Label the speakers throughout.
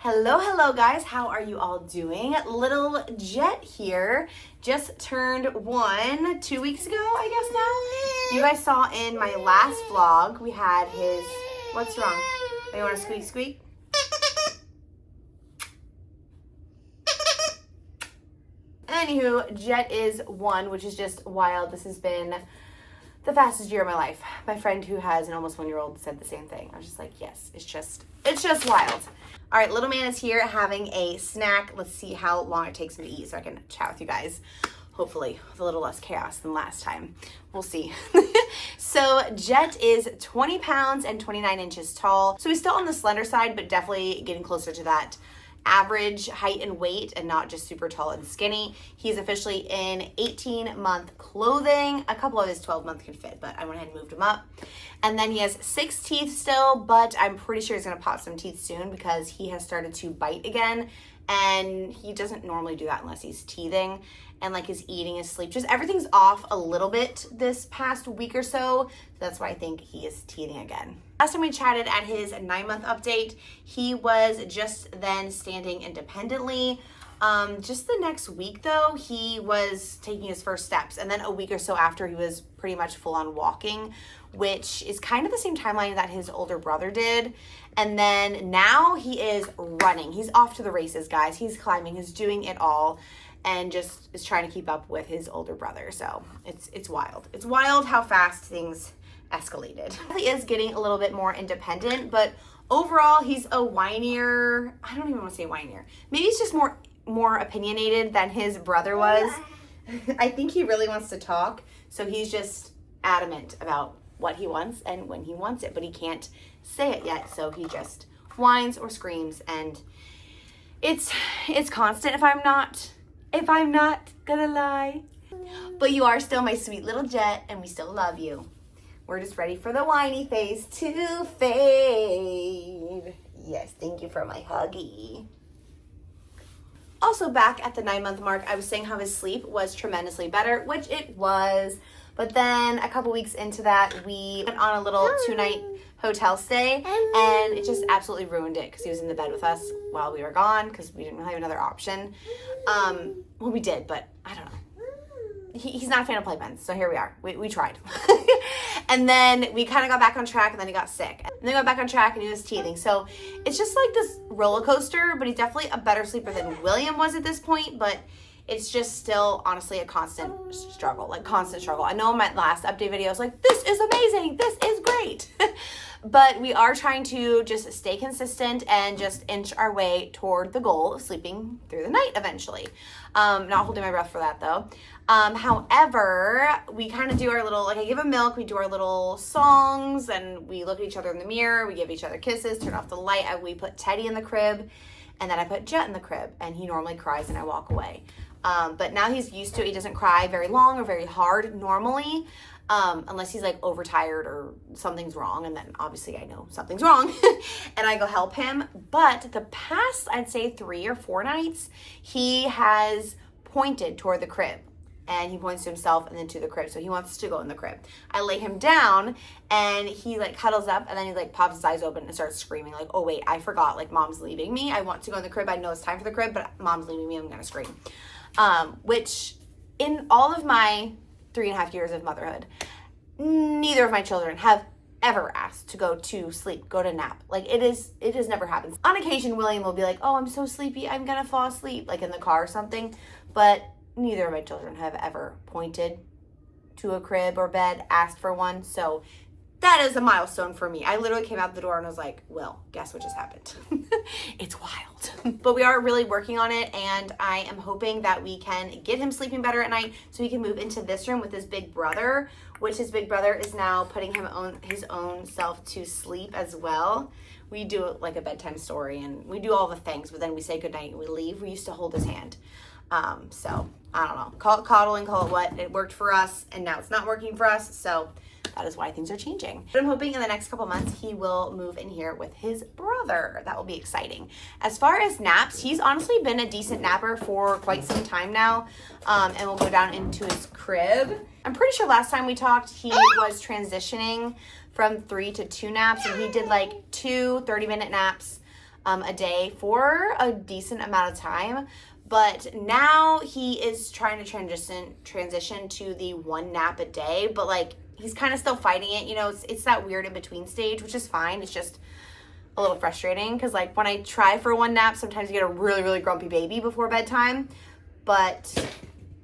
Speaker 1: Hello guys, how are you all doing? Little Jett here, just turned 2 weeks ago, I guess now. You guys saw in my last vlog, we had his, what's wrong? Oh, you want to squeak squeak? Anywho, Jett is 1, which is just wild. This has been the fastest year of my life. My friend who has an almost 1-year-old said the same thing. I was just like, yes, it's just wild. All right, little man is here having a snack. Let's see how long it takes him to eat so I can chat with you guys. Hopefully with a little less chaos than last time. We'll see. So Jett is 20 pounds and 29 inches tall. So he's still on the slender side, but definitely getting closer to that average height and weight and not just super tall and skinny. He's officially in 18-month clothing. A couple of his 12-month can fit, but I went ahead and moved him up. And then he has 6 teeth still, but I'm pretty sure he's gonna pop some teeth soon because he has started to bite again. And he doesn't normally do that unless he's teething. And like his eating, his sleep, just everything's off a little bit this past week or so. That's why I think he is teething again. Last time we chatted at his 9-month update, he was just then standing independently. Just the next week though, he was taking his first steps. And then a week or so after, he was pretty much full on walking, which is kind of the same timeline that his older brother did. And then now he is running. He's off to the races, guys. He's climbing, he's doing it all, and just is trying to keep up with his older brother. So it's wild. It's wild how fast things escalated. He is getting a little bit more independent, but overall he's a whinier, I don't even want to say whinier. Maybe he's just more opinionated than his brother was. I think he really wants to talk, so he's just adamant about what he wants and when he wants it, but he can't say it yet, so he just whines or screams, and it's constant if I'm not gonna lie. But you are still my sweet little Jett, and we still love you. We're just ready for the whiny phase to fade. Yes, thank you for my huggy. Also, back at the 9-month mark, I was saying how his sleep was tremendously better, which it was. But then a couple weeks into that, we went on a little 2-night hotel stay, and it just absolutely ruined it because he was in the bed with us while we were gone because we didn't really have another option. Well, we did, but I don't know. He's not a fan of playpens, so here we are. We tried. And then we kind of got back on track, and then he got sick. And then got back on track, and he was teething. So it's just like this roller coaster, but he's definitely a better sleeper than William was at this point, but it's just still, honestly, a constant struggle, I know in my last update video, I was like, this is amazing, this is great. But we are trying to just stay consistent and just inch our way toward the goal of sleeping through the night eventually. Not holding my breath for that though. However, we kind of do our little, like I give him milk, we do our little songs, and we look at each other in the mirror, we give each other kisses, turn off the light, and we put Teddy in the crib, and then I put Jett in the crib, and he normally cries and I walk away. But now he's used to it. He doesn't cry very long or very hard normally, unless he's like overtired or something's wrong. And then obviously I know something's wrong and I go help him. But the past, I'd say 3 or 4 nights, he has pointed toward the crib, and he points to himself and then to the crib. So he wants to go in the crib. I lay him down and he like cuddles up, and then he like pops his eyes open and starts screaming like, oh wait, I forgot, like mom's leaving me. I want to go in the crib. I know it's time for the crib, but mom's leaving me. I'm going to scream. Which in all of my 3.5 years of motherhood, neither of my children have ever asked to go to sleep, go to nap. Like it has never happened. On occasion, William will be like, oh, I'm so sleepy, I'm gonna fall asleep, like in the car or something. But neither of my children have ever pointed to a crib or bed, asked for one. So that is a milestone for me. I literally came out the door and was like, well, guess what just happened? It's wild. But we are really working on it, and I am hoping that we can get him sleeping better at night so he can move into this room with his big brother, which his big brother is now putting his own self to sleep as well. We do like a bedtime story, and we do all the things, but then we say goodnight and we leave. We used to hold his hand. So I don't know, call it coddling, call it what. It worked for us, and now it's not working for us. So that is why things are changing. But I'm hoping in the next couple months he will move in here with his brother. That will be exciting. As far as naps, he's honestly been a decent napper for quite some time now, and we'll go down into his crib. I'm pretty sure last time we talked he was transitioning from 3 to 2 naps, and he did like 2 30-minute naps a day for a decent amount of time. But now he is trying to transition to the 1 nap a day, but like he's kind of still fighting it. You know, it's that weird in between stage, which is fine. It's just a little frustrating because like when I try for 1 nap, sometimes you get a really, really grumpy baby before bedtime. But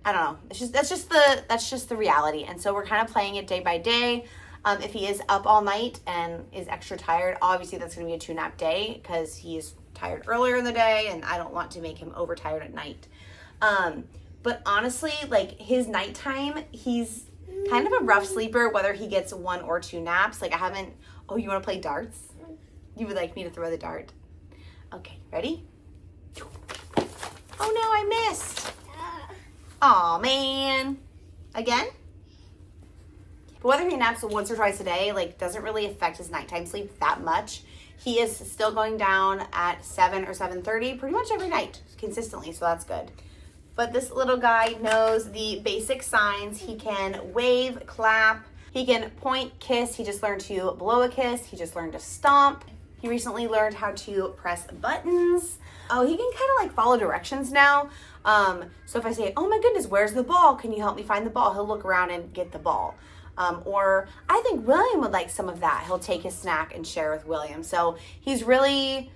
Speaker 1: I don't know. It's just that's just the reality. And so we're kind of playing it day by day. If he is up all night and is extra tired, obviously that's going to be a 2 nap day because he's tired earlier in the day and I don't want to make him overtired at night. But honestly, like his nighttime, he's kind of a rough sleeper, whether he gets 1 or 2 naps. Like I haven't, oh, you want to play darts? You would like me to throw the dart? Okay, ready? Oh no, I missed. Aw, man. Again? But whether he naps once or twice a day, like doesn't really affect his nighttime sleep that much. He is still going down at 7 or 7:30 pretty much every night consistently, so that's good. But this little guy knows the basic signs. He can wave, clap, he can point, kiss. He just learned to blow a kiss. He just learned to stomp. He recently learned how to press buttons. Oh, he can kind of like follow directions now. So if I say, oh my goodness, where's the ball? Can you help me find the ball? He'll look around and get the ball. Or I think William would like some of that. He'll take his snack and share with William. So he's really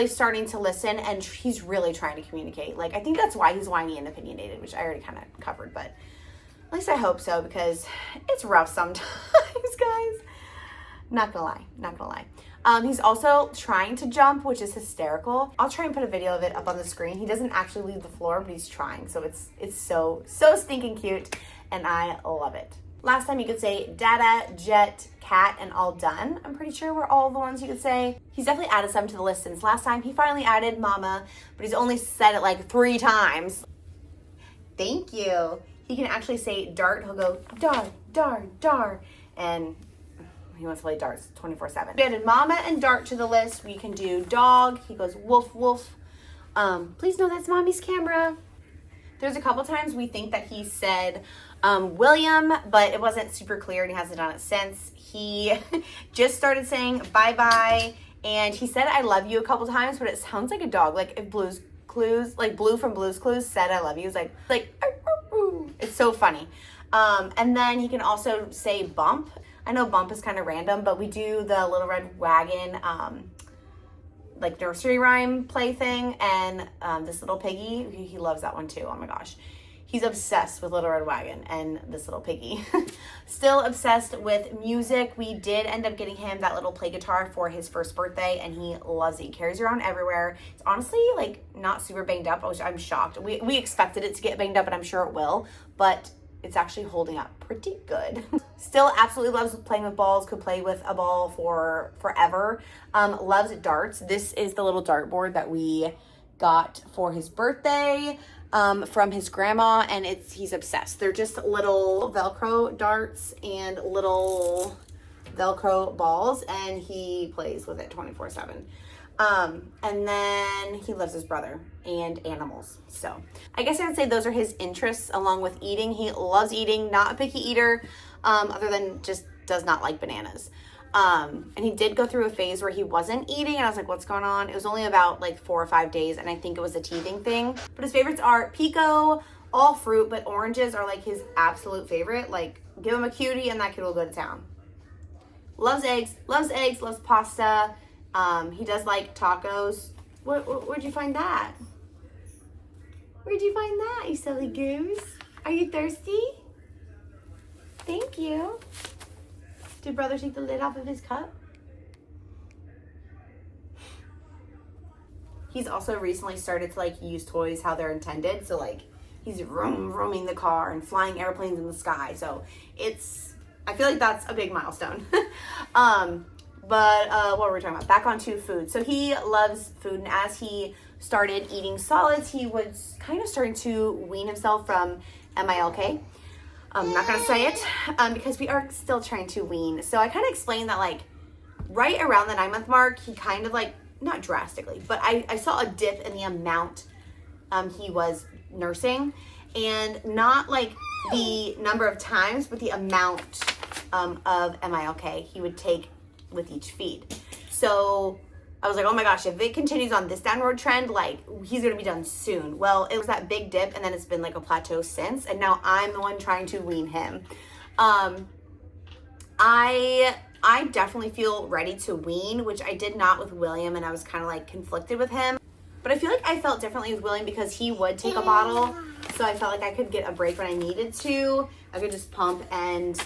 Speaker 1: starting to listen and he's really trying to communicate. Like, I think that's why he's whiny and opinionated, which I already kind of covered, but at least I hope so because it's rough sometimes, guys. Not gonna lie. He's also trying to jump, which is hysterical. I'll try and put a video of it up on the screen. He doesn't actually leave the floor, but he's trying. So it's so stinking cute and I love it. Last time you could say Dada, Jett, Cat, and all done. I'm pretty sure we're all the ones you could say. He's definitely added some to the list since last time. He finally added Mama, but he's only said it like 3 times. Thank you. He can actually say dart. He'll go dar, dar, dar. And he wants to play darts 24/7. We added Mama and Dart to the list. We can do dog. He goes woof, woof. Please know that's Mommy's camera. There's a couple times we think that he said William, but it wasn't super clear and he hasn't done it since. He just started saying bye-bye and he said I love you a couple times, but it sounds like a dog. Like if Blue from Blue's Clues said I love you, it's like it's so funny. And then he can also say bump. I know bump is kind of random, but we do the Little Red Wagon like nursery rhyme play thing, and this little piggy, he loves that one too. Oh my gosh, he's obsessed with Little Red Wagon and this little piggy. Still obsessed with music. We did end up getting him that little play guitar for his first birthday and he loves it. He carries it around everywhere. It's honestly like not super banged up. I'm shocked. We expected it to get banged up and I'm sure it will, but it's actually holding up pretty good. Still absolutely loves playing with balls, could play with a ball for forever. Loves darts. This is the little dartboard that we got for his birthday from his grandma, and he's obsessed. They're just little Velcro darts and little Velcro balls, and he plays with it 24/7. And then he loves his brother and animals. So I guess I would say those are his interests along with eating. He loves eating, not a picky eater, other than just does not like bananas. And he did go through a phase where he wasn't eating and I was like, what's going on? It was only about like 4 or 5 days and I think it was a teething thing. But his favorites are pico, all fruit, but oranges are like his absolute favorite. Like give him a cutie and that kid will go to town. Loves eggs, loves pasta. He does like tacos. Where'd you find that? Where'd you find that, you silly goose? Are you thirsty? Thank you. Did brother take the lid off of his cup? He's also recently started to like use toys how they're intended. So like he's roaming the car and flying airplanes in the sky. So I feel like that's a big milestone. But what were we talking about? Back onto food. So he loves food, and as he started eating solids, he was kind of starting to wean himself from MILK. I'm not gonna say it because we are still trying to wean. So I kind of explained that like right around the 9-month mark, he kind of like, not drastically, but I saw a dip in the amount he was nursing, and not like the number of times, but the amount of MILK he would take with each feed. So I was like, oh my gosh, if it continues on this downward trend, like, he's gonna be done soon. Well, it was that big dip, and then it's been like a plateau since, and now I'm the one trying to wean him. I definitely feel ready to wean, which I did not with William, and I was kind of like conflicted with him. But I feel like I felt differently with William because he would take a bottle, so I felt like I could get a break when I needed to. I could just pump and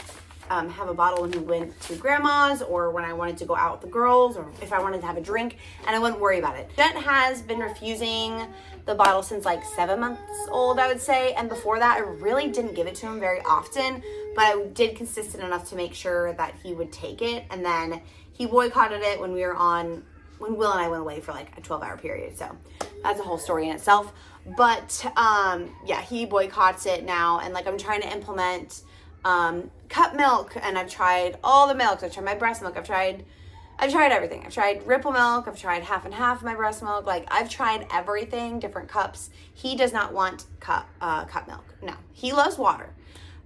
Speaker 1: have a bottle when he went to grandma's, or when I wanted to go out with the girls, or if I wanted to have a drink, and I wouldn't worry about it. Jett has been refusing the bottle since like 7 months old, I would say, and before that I really didn't give it to him very often, but I did consistent enough to make sure that he would take it. And then he boycotted it when Will and I went away for like a 12-hour period, so that's a whole story in itself. But yeah, he boycotts it now, and like I'm trying to implement cup milk, and I've tried all the milks. I've tried my breast milk. I've tried everything. I've tried Ripple milk. I've tried half and half of my breast milk. Like, I've tried everything, different cups. He does not want cup milk. No, he loves water.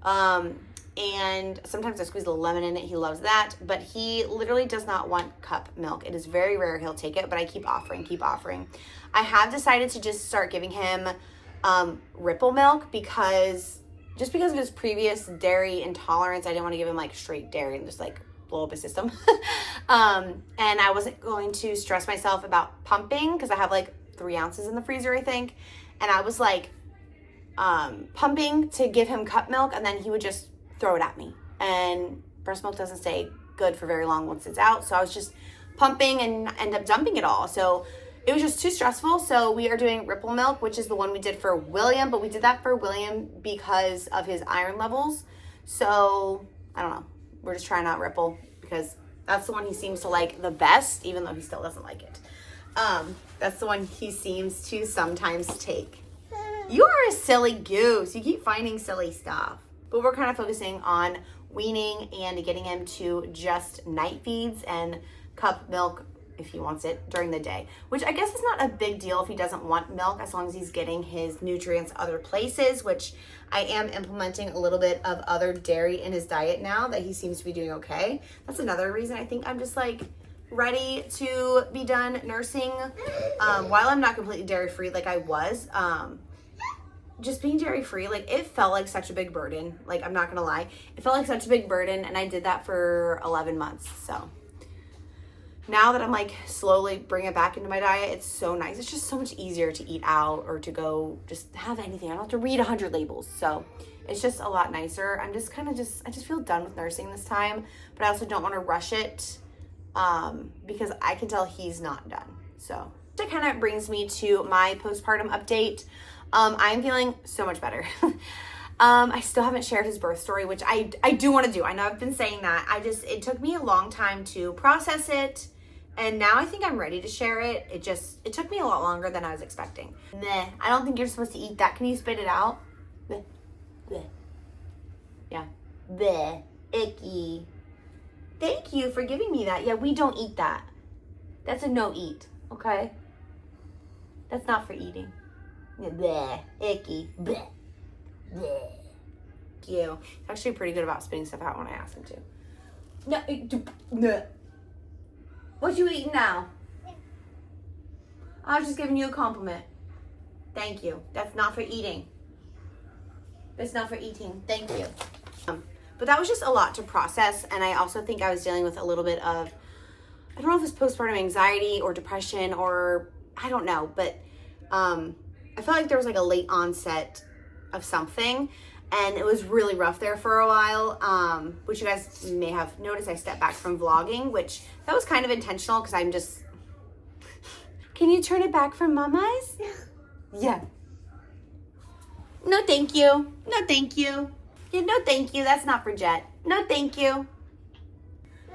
Speaker 1: And sometimes I squeeze a little lemon in it. He loves that, but he literally does not want cup milk. It is very rare he'll take it, but I keep offering. I have decided to just start giving him Ripple milk because of his previous dairy intolerance. I didn't want to give him like straight dairy and just like blow up his system. And I wasn't going to stress myself about pumping because I have like 3 ounces in the freezer, I think. And I was like pumping to give him cup milk, and then he would just throw it at me. And breast milk doesn't stay good for very long once it's out. So I was just pumping and end up dumping it all. So it was just too stressful. So we are doing Ripple milk, which is the one we did for William, but we did that for William because of his iron levels. So I don't know. We're just trying out Ripple because that's the one he seems to like the best, even though he still doesn't like it. That's the one he seems to sometimes take. You are a silly goose. You keep finding silly stuff. But we're kind of focusing on weaning and getting him to just night feeds and cup milk if he wants it during the day, which I guess is not a big deal if he doesn't want milk, as long as he's getting his nutrients other places, which I am implementing a little bit of other dairy in his diet now that he seems to be doing okay. That's another reason I think I'm just like ready to be done nursing. While I'm not completely dairy free like I was, just being dairy free, like it felt like such a big burden. Like, I'm not gonna lie, it felt like such a big burden, and I did that for 11 months. So now that I'm like slowly bringing it back into my diet, it's so nice. It's just so much easier to eat out or to go just have anything. I don't have to read 100 labels. So it's just a lot nicer. I'm just kind of I just feel done with nursing this time, but I also don't want to rush it because I can tell he's not done. So that kind of brings me to my postpartum update. I'm feeling so much better. I still haven't shared his birth story, which I do want to do. I know I've been saying that. It took me a long time to process it, and now I think I'm ready to share it. It took me a lot longer than I was expecting. Meh, I don't think you're supposed to eat that. Can you spit it out? Bleh. Bleh. Yeah. Bleh. Icky. Thank you for giving me that. Yeah, we don't eat that. That's a no eat, okay? That's not for eating. Bleh. Icky. Bleh. Bleh. You. He's actually pretty good about spitting stuff out when I ask him to. No. What you eating now? I was just giving you a compliment. Thank you. That's not for eating. It's not for eating. Thank you. But that was just a lot to process, and I also think I was dealing with a little bit of, I don't know if it's postpartum anxiety or depression or I don't know, but I felt like there was like a late onset of something, and it was really rough there for a while, which you guys may have noticed. I stepped back from vlogging, which that was kind of intentional because I'm just, can you turn it back from Mama's? Yeah. No, thank you. No, thank you. Yeah, no, thank you. That's not for Jett. No, thank you.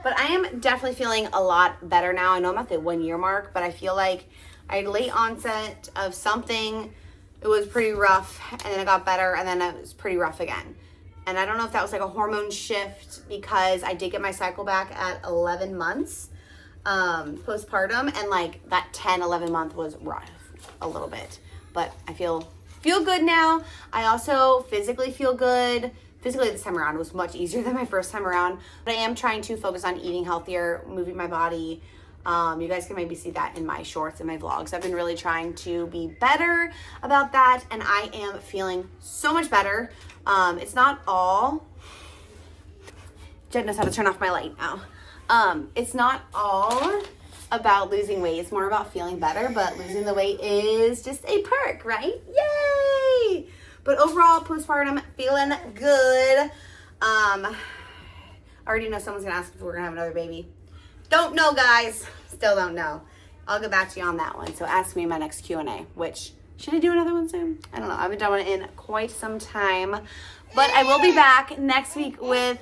Speaker 1: But I am definitely feeling a lot better now. I know I'm at the 1 year mark, but I feel like I had late onset of something. It was pretty rough, and then it got better, and then it was pretty rough again. And I don't know if that was like a hormone shift, because I did get my cycle back at 11 months postpartum, and like that 10, 11 month was rough a little bit. But I feel good now. I also physically feel good. Physically this time around was much easier than my first time around, but I am trying to focus on eating healthier, moving my body, You guys can maybe see that in my shorts and my vlogs. I've been really trying to be better about that, and I am feeling so much better. It's not all... Jett knows how to turn off my light now. It's not all about losing weight. It's more about feeling better, but losing the weight is just a perk, right? Yay! But overall, postpartum, feeling good. I already know someone's gonna ask if we're gonna have another baby. Don't know, guys. Still don't know. I'll get back to you on that one. So ask me in my next Q&A, which, should I do another one soon? I don't know. I haven't done one in quite some time. But I will be back next week with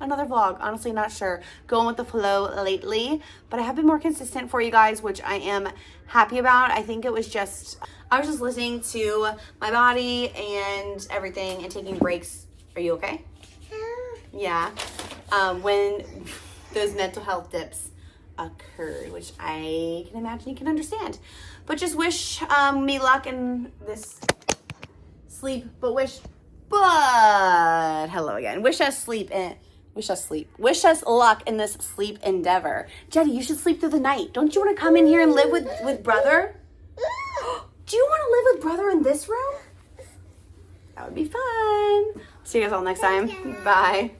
Speaker 1: another vlog. Honestly, not sure. Going with the flow lately. But I have been more consistent for you guys, which I am happy about. I think it was just, I was just listening to my body and everything and taking breaks. Are you okay? Yeah. When those mental health dips occurred, which I can imagine you can understand. But just wish me luck in this sleep, but hello again. Wish us luck in this sleep endeavor. Jetty, you should sleep through the night. Don't you want to come in here and live with brother? Do you want to live with brother in this room? That would be fun. See you guys all next time. Bye.